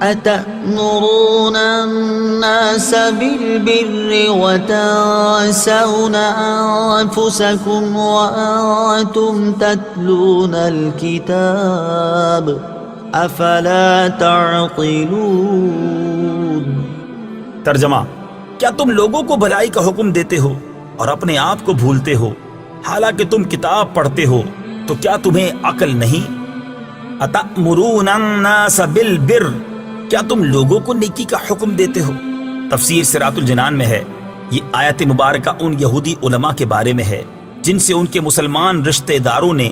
أتأمرون الناس بالبر وتنسون أنفسكم وأنتم تتلون الكتاب أفلا تعقلون۔ ترجمہ: کیا تم لوگوں کو بھلائی کا حکم دیتے ہو اور اپنے آپ کو بھولتے ہو، حالانکہ تم کتاب پڑھتے ہو؟ تو کیا تمہیں عقل نہیں؟ أتأمرون الناس بالبر، کیا تم لوگوں کو نیکی کا حکم دیتے ہو؟ تفسیر صراط الجنان میں ہے، یہ آیت مبارکہ ان یہودی علماء کے بارے میں ہے جن سے ان کے مسلمان رشتہ داروں نے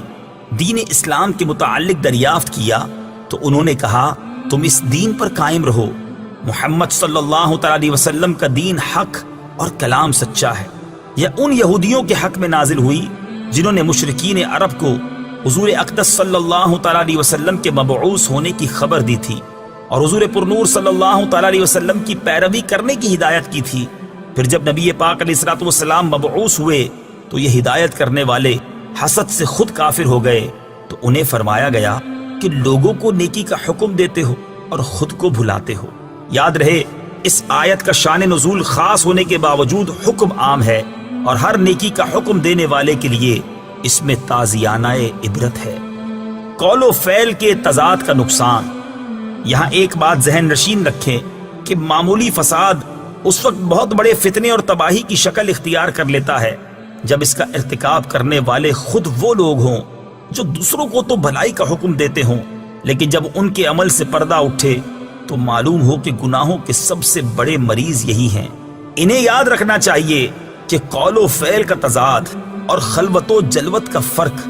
دین اسلام کے متعلق دریافت کیا، تو انہوں نے کہا تم اس دین پر قائم رہو، محمد صلی اللہ تعالی علیہ وسلم کا دین حق اور کلام سچا ہے۔ یہ ان یہودیوں کے حق میں نازل ہوئی جنہوں نے مشرکین عرب کو حضور اقدس صلی اللہ تعالی علیہ وسلم کے مبعوث ہونے کی خبر دی تھی اور حضور پرنور صلی اللہ تعالی علیہ وسلم کی پیروی کرنے کی ہدایت کی تھی۔ پھر جب نبی پاک علیہ الصلوۃ والسلام مبعوث ہوئے تو یہ ہدایت کرنے والے حسد سے خود کافر ہو گئے، تو انہیں فرمایا گیا کہ لوگوں کو نیکی کا حکم دیتے ہو اور خود کو بھلاتے ہو۔ یاد رہے، اس آیت کا شان نزول خاص ہونے کے باوجود حکم عام ہے، اور ہر نیکی کا حکم دینے والے کے لیے اس میں تازیانہ عبرت ہے۔ قول و فعل کے تضاد کا نقصان۔ یہاں ایک بات ذہن نشین رکھیں کہ معمولی فساد اس وقت بہت بڑے فتنے اور تباہی کی شکل اختیار کر لیتا ہے جب اس کا ارتکاب کرنے والے خود وہ لوگ ہوں جو دوسروں کو تو بھلائی کا حکم دیتے ہوں، لیکن جب ان کے عمل سے پردہ اٹھے تو معلوم ہو کہ گناہوں کے سب سے بڑے مریض یہی ہیں۔ انہیں یاد رکھنا چاہیے کہ قول و فعل کا تضاد اور خلوت و جلوت کا فرق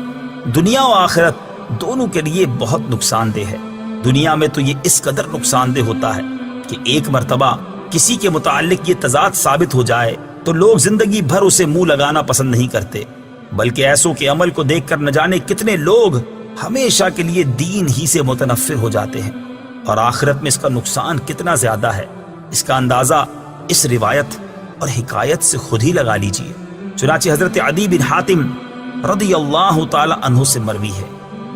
دنیا و آخرت دونوں کے لیے بہت نقصان دہ ہے۔ دنیا میں تو یہ اس قدر نقصان دہ ہوتا ہے کہ ایک مرتبہ کسی کے متعلق یہ تضاد ثابت ہو جائے تو لوگ زندگی بھر اسے منہ لگانا پسند نہیں کرتے، بلکہ ایسوں کے عمل کو دیکھ کر نہ جانے کتنے لوگ ہمیشہ کے لیے دین ہی سے متنفر ہو جاتے ہیں، اور آخرت میں اس کا نقصان کتنا زیادہ ہے اس کا اندازہ اس روایت اور حکایت سے خود ہی لگا لیجئے۔ چنانچہ حضرت عدی بن حاتم رضی اللہ تعالی عنہ سے مروی ہے،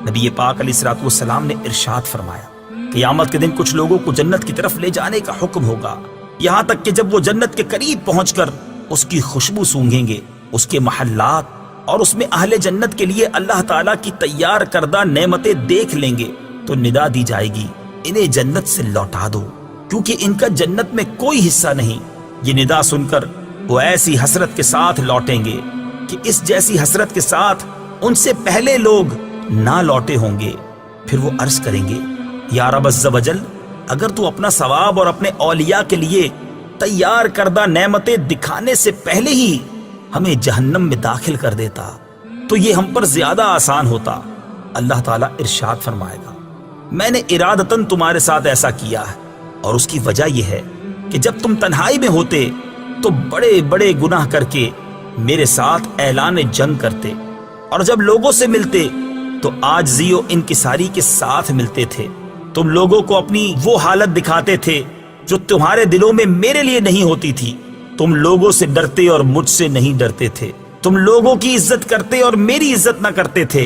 نبی پاک علیہ الصلوۃ والسلام نے ارشاد فرمایا، قیامت کے دن کچھ لوگوں کو جنت کی طرف لے جانے کا حکم ہوگا، یہاں تک کہ جب وہ جنت کے قریب پہنچ کر اس کی خوشبو سونگھیں گے، اس کے محلات اور اس میں اہل جنت کے لیے اللہ تعالیٰ کی تیار کردہ نعمتیں دیکھ لیں گے تو ندا دی جائے گی انہیں جنت سے لوٹا دو، کیونکہ ان کا جنت میں کوئی حصہ نہیں۔ یہ ندا سن کر وہ ایسی حسرت کے ساتھ لوٹیں گے کہ اس جیسی حسرت کے ساتھ ان سے پہلے لوگ نہ لوٹے ہوں گے۔ پھر وہ عرض کریں گے، یا رب عز و جل، اگر تو اپنا ثواب اور اپنے اولیاء کے لیے تیار کردہ نعمتیں دکھانے سے پہلے ہی ہمیں جہنم میں داخل کر دیتا تو یہ ہم پر زیادہ آسان ہوتا۔ اللہ تعالیٰ ارشاد فرمائے گا، میں نے ارادتاً تمہارے ساتھ ایسا کیا ہے، اور اس کی وجہ یہ ہے کہ جب تم تنہائی میں ہوتے تو بڑے بڑے گناہ کر کے میرے ساتھ اعلان جنگ کرتے، اور جب لوگوں سے ملتے تو عاجزی و انکساری کے ساتھ ملتے تھے۔ تم لوگوں کو اپنی وہ حالت دکھاتے تھے جو تمہارے دلوں میں میرے لیے نہیں ہوتی تھی۔ تم لوگوں سے ڈرتے اور مجھ سے نہیں ڈرتے تھے۔ تم لوگوں کی عزت کرتے اور میری عزت نہ کرتے تھے۔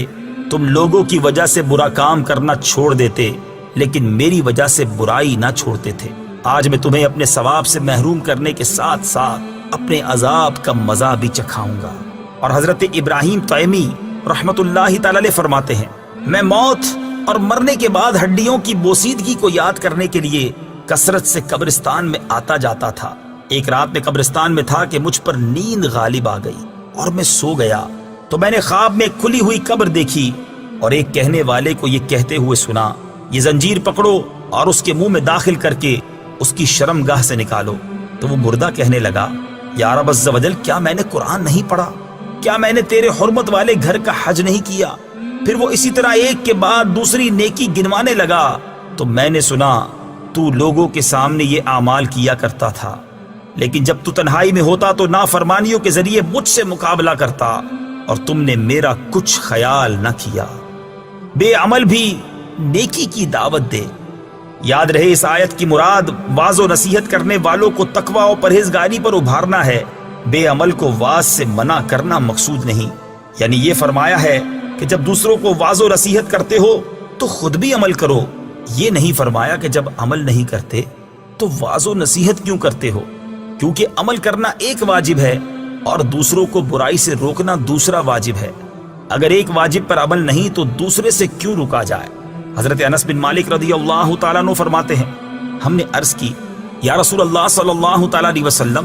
تم لوگوں کی وجہ سے برا کام کرنا چھوڑ دیتے لیکن میری وجہ سے برائی نہ چھوڑتے تھے۔ آج میں تمہیں اپنے ثواب سے محروم کرنے کے ساتھ ساتھ اپنے عذاب کا مزہ بھی چکھاؤں گا۔ اور حضرت ابراہیم تیمی رحمت اللہ تعالی علیہ فرماتے ہیں، میں موت اور مرنے کے بعد ہڈیوں کی بوسیدگی کو یاد کرنے کے لیے کثرت سے قبرستان میں آتا جاتا تھا۔ ایک رات میں قبرستان میں تھا کہ مجھ پر نیند غالب آ گئی اور میں سو گیا، تو میں نے خواب میں کھلی ہوئی قبر دیکھی اور ایک کہنے والے کو یہ کہتے ہوئے سنا، یہ زنجیر پکڑو اور اس کے منہ میں داخل کر کے اس کی شرمگاہ سے نکالو۔ تو وہ مردہ کہنے لگا، یا رب عز و جل، کیا میں نے قرآن نہیں پڑھا؟ کیا میں نے تیرے حرمت والے گھر کا حج نہیں کیا؟ پھر وہ اسی طرح ایک کے بعد دوسری نیکی گنوانے لگا۔ تو میں نے سنا تو لوگوں کے سامنے یہ اعمال کیا کرتا تھا، لیکن جب تو تنہائی میں ہوتا تو نافرمانیوں کے ذریعے مجھ سے مقابلہ کرتا اور تم نے میرا کچھ خیال نہ کیا۔ بے عمل بھی نیکی کی دعوت دے۔ یاد رہے اس آیت کی مراد واعظ و نصیحت کرنے والوں کو تقوی و پرہیزگاری پر ابھارنا ہے، بے عمل کو واعظ سے منع کرنا مقصود نہیں۔ یعنی یہ فرمایا ہے کہ جب دوسروں کو واعظ و نصیحت کرتے ہو تو خود بھی عمل کرو، یہ نہیں فرمایا کہ جب عمل نہیں کرتے تو واعظ و نصیحت کیوں کرتے ہو، کیونکہ عمل کرنا ایک واجب ہے اور دوسروں کو برائی سے روکنا دوسرا واجب ہے۔ اگر ایک واجب پر عمل نہیں تو دوسرے سے کیوں رکا جائے؟ حضرت انس بن مالک رضی اللہ تعالیٰ عنہ فرماتے ہیں، ہم نے عرض کی یا رسول اللہ صلی اللہ تعالیٰ علیہ وسلم،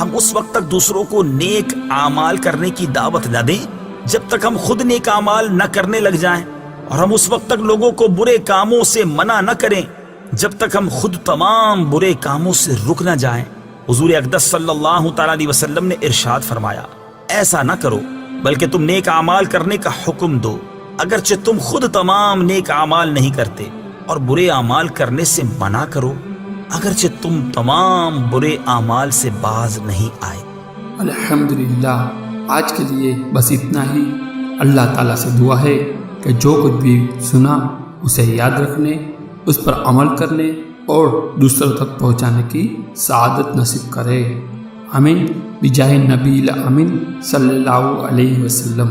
ہم اس وقت تک دوسروں کو نیک اعمال کرنے کی دعوت نہ دیں جب تک ہم خود نیک اعمال نہ کرنے لگ جائیں، اور ہم اس وقت تک لوگوں کو برے کاموں سے منع نہ کریں جب تک ہم خود تمام برے کاموں سے رک نہ جائیں۔ حضور اقدس صلی اللہ تعالیٰ علیہ وسلم نے ارشاد فرمایا، ایسا نہ کرو بلکہ تم نیک اعمال کرنے کا حکم دو، اگرچہ تم خود تمام نیک اعمال نہیں کرتے، اور برے اعمال کرنے سے منع کرو اگرچہ تم تمام برے اعمال سے باز نہیں آئے۔ الحمدللہ، آج کے لیے بس اتنا ہی۔ اللہ تعالیٰ سے دعا ہے کہ جو کچھ بھی سنا اسے یاد رکھنے، اس پر عمل کرنے اور دوسروں تک پہنچانے کی سعادت نصیب کرے۔ آمین بجاہ نبی الامین صلی اللہ علیہ وسلم۔